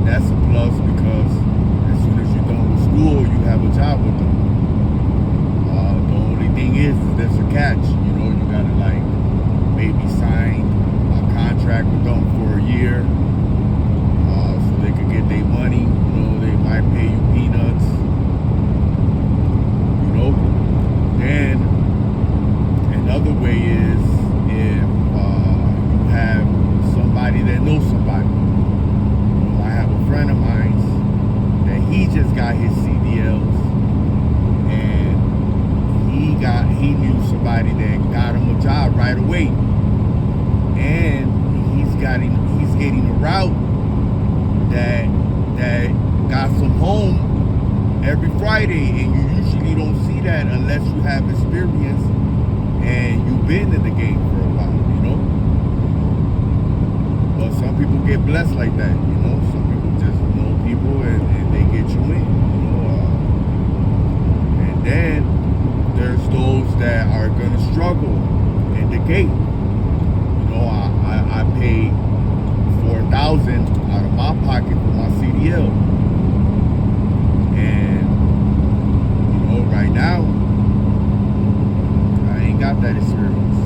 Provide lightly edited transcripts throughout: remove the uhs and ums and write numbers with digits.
that's a plus because as soon as you're done with school, you have a job with them. The only thing is there's a catch. You know, you gotta like maybe sign a contract with them for a year, so they could get their money. You know, they might pay you peanuts. You know, then another way is if you have somebody that knows somebody. You know, I have a friend of mine that he just got his CDLs, and he knew somebody that got him a job right away, and he's getting a route that got some home every Friday, and you usually don't see that unless you have experience and you've been in the game for a while, you know. But some people get blessed like that, you know. Some people just know people and they get you in, you know. And then there's those that are gonna struggle in the gate. You know, I paid $4,000 out of my pocket for my CDL, and you know, right now I ain't got that experience.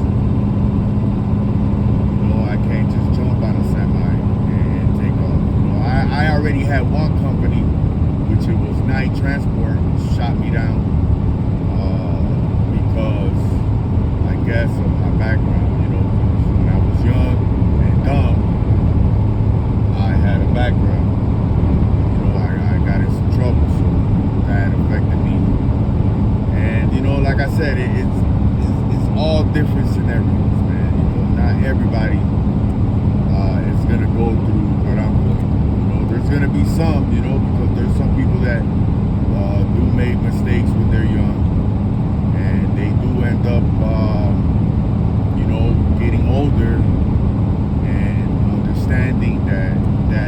You know, I can't just jump on a semi and take off. You know, I already had one company, which it was Night Transport, shot me down because I guess of my background. You know, when I was young and dumb, I had a background. You know, I got in some trouble, so that affected me. And you know, like I said, it's all different scenarios, man. You know, not everybody is gonna go through what I'm going through. You know, there's gonna be some, you know, because there's some people that do make mistakes when they're young, and they do end up, you know, getting older and understanding that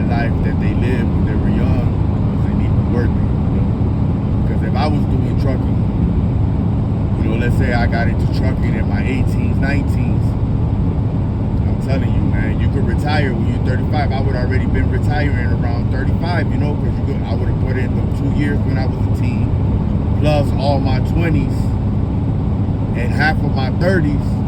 life that they lived when they were young wasn't even worth it. You know, because if I was doing trucking, you know, let's say I got into trucking in my 18s, 19s, I'm telling you, man, you could retire when you're 35. I would already been retiring around 35, you know, because I would have put in the 2 years when I was a teen, plus all my 20s and half of my 30s.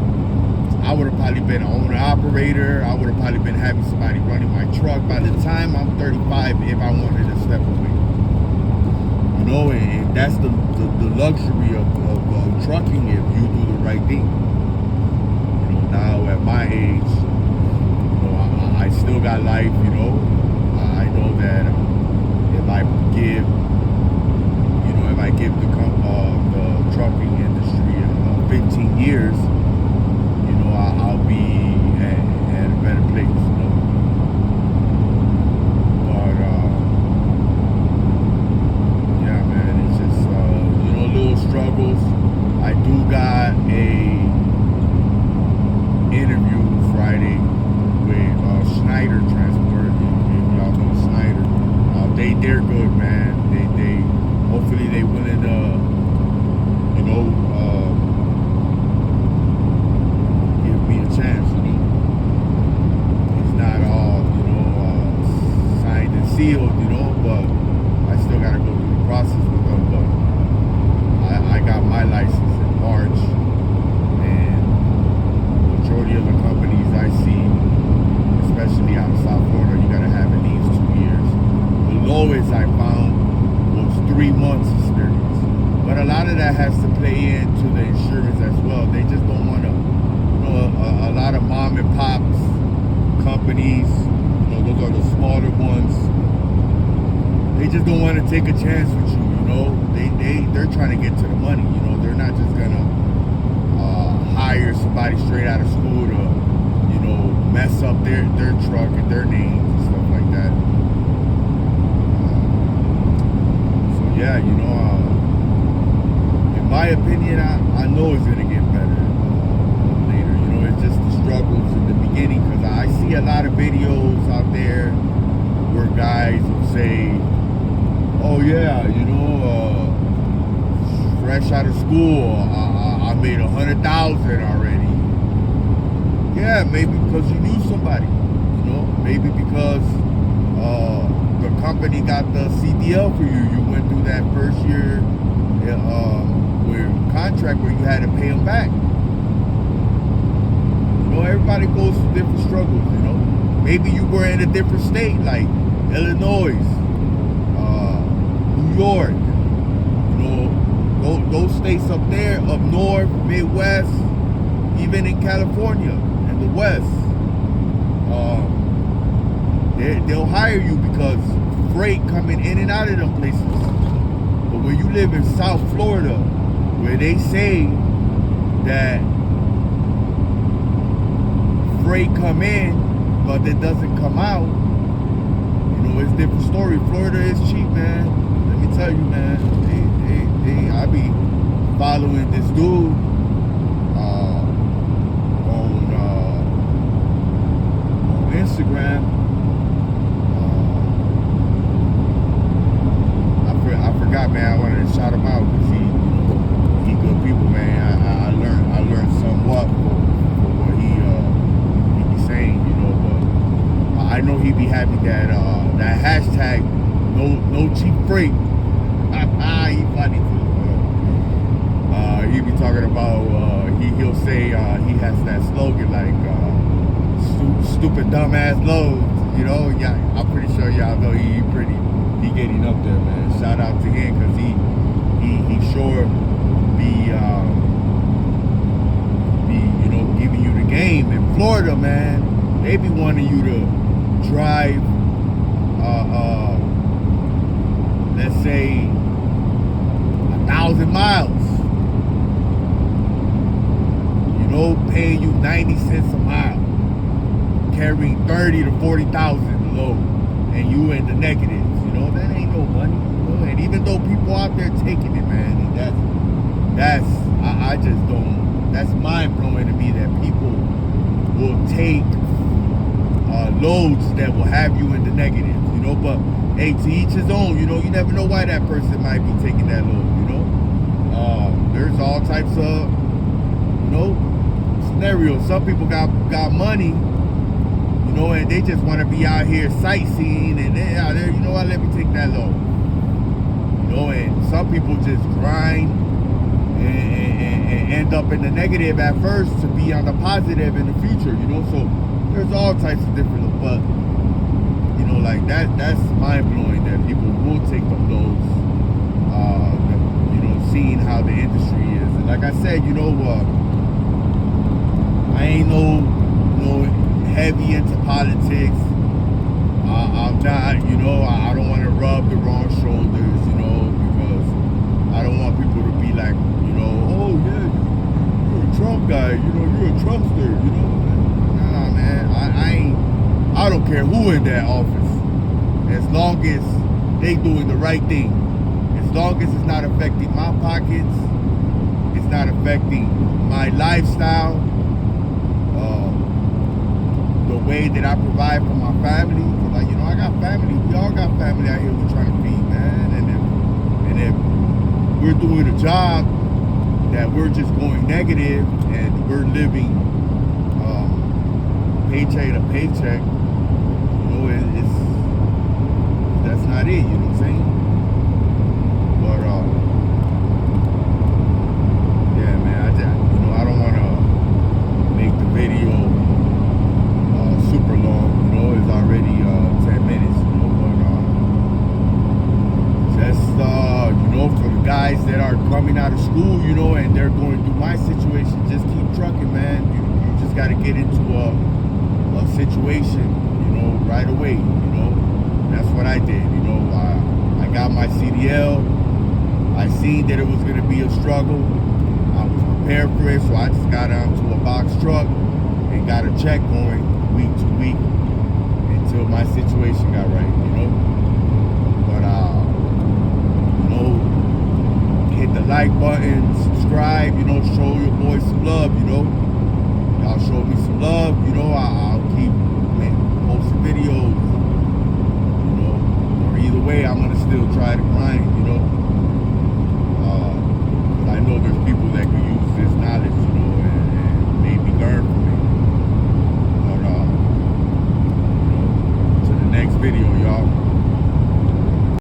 I would have probably been an owner-operator. I would have probably been having somebody running my truck by the time I'm 35 if I wanted to step away. You know, and that's the luxury of trucking if you do the right thing. You know, now at my age, you know, I still got life, you know. I know that if I give the trucking industry 15 years, you know, I'll be at a better place, you know. But yeah, man, it's just you know, little struggles. I do got a interview Friday with Schneider Transport. If y'all know Schneider, they're good, man. They hopefully they willing to, you know, give me a chance. You know, it's not all, you know, signed and sealed, you know, but I still gotta go through the process with them. But I got my license in March, and majority of the companies I see, especially out of South Florida, you gotta have at least 2 years. The lowest I found was 3 months experience. But a lot of that has to play into the insurance as well. They just don't want to, you know, a lot of mom and pops companies, you know, those are the smaller ones. They just don't want to take a chance with you, you know. They're trying to get to the money, you know. They're not just gonna hire somebody straight out of school to, you know, mess up their truck and their names and stuff like that. So yeah, you know, in my opinion, I know it's gonna get better later. You know, it's just the struggles in the beginning, because I see a lot of videos out there where guys will say, "Oh yeah, you know, fresh out of school, I made 100,000 already." Yeah, maybe because you knew somebody, you know, maybe because the company got the CDL for you. You went through that first year where contract where you had to pay them back. You know, everybody goes through different struggles, you know. Maybe you were in a different state like Illinois, New York, you know, those states up there, up north, Midwest, even in California and the West. They'll hire you because freight coming in and out of them places. But when you live in South Florida, where they say that freight come in, but it doesn't come out, you know, it's a different story. Florida is cheap, man. Let me tell you, man. I be following this dude on Instagram. I forgot, man. I wanted to shout him out because he good people, man. I learned somewhat for what he be saying, you know. But I know he be having that hashtag no cheap freight. He funny too. He be talking about he'll say he has that slogan like stupid dumbass loads, you know. Yeah, I'm pretty sure y'all know he getting up there, man. Shout out to him because he sure be you know, giving you the game. In Florida, man, they be wanting you to drive let's say 1,000 miles, you know, paying you 90 cents a mile, carrying 30 to 40,000 load, and you in the negatives. You know, that ain't no money. You know? And even though people out there taking it, man, and I just don't. That's mind blowing to me that people will take loads that will have you in the negatives. You know, but hey, to each his own. You know, you never know why that person might be taking that load. You know, there's all types of, you know, scenarios. Some people got money, you know, and they just want to be out here sightseeing, and they out there, you know what, let me take that load. You know, and some people just grind and end up in the negative at first to be on the positive in the future, you know. So there's all types of different, but you know, like that's mind-blowing that people will take them loads, you know, seeing how the industry is. And like I said, you know, I ain't no heavy into politics. I'm not, you know, I don't want to rub the wrong shoulders, you know, because I don't want people to be like, you know, oh yeah, you're a Trump guy, you know, you're a Trumpster, you know. Nah, man, I don't care who in that office, as long as they doing the right thing, as long as it's not affecting my pockets, it's not affecting my lifestyle, the way that I provide for my family. Like, you know, I got family. We all got family out here we're trying to feed, man. And if we're doing a job that we're just going negative and we're living paycheck to paycheck, you know, that's not it. You know what I'm saying? But yeah, man. I don't want to make the video super long, you know. It's already 10 minutes, you know. But just you know, for the guys that are coming out of school, you know, and they're going through my situation, just keep trucking, man. You just got to get into a situation, you know, right away. You know, that's what I did. You know, I got my CDL. I seen that it was going to be a struggle. I was prepared for it, so I just got onto a box truck and got a check going week to week until my situation got right, you know. But you know, hit the like button, subscribe, you know, show your boys some love, you know. Y'all show me some love, you know. I'll keep posting videos, you know. Or either way, I'm gonna still try to grind, you know.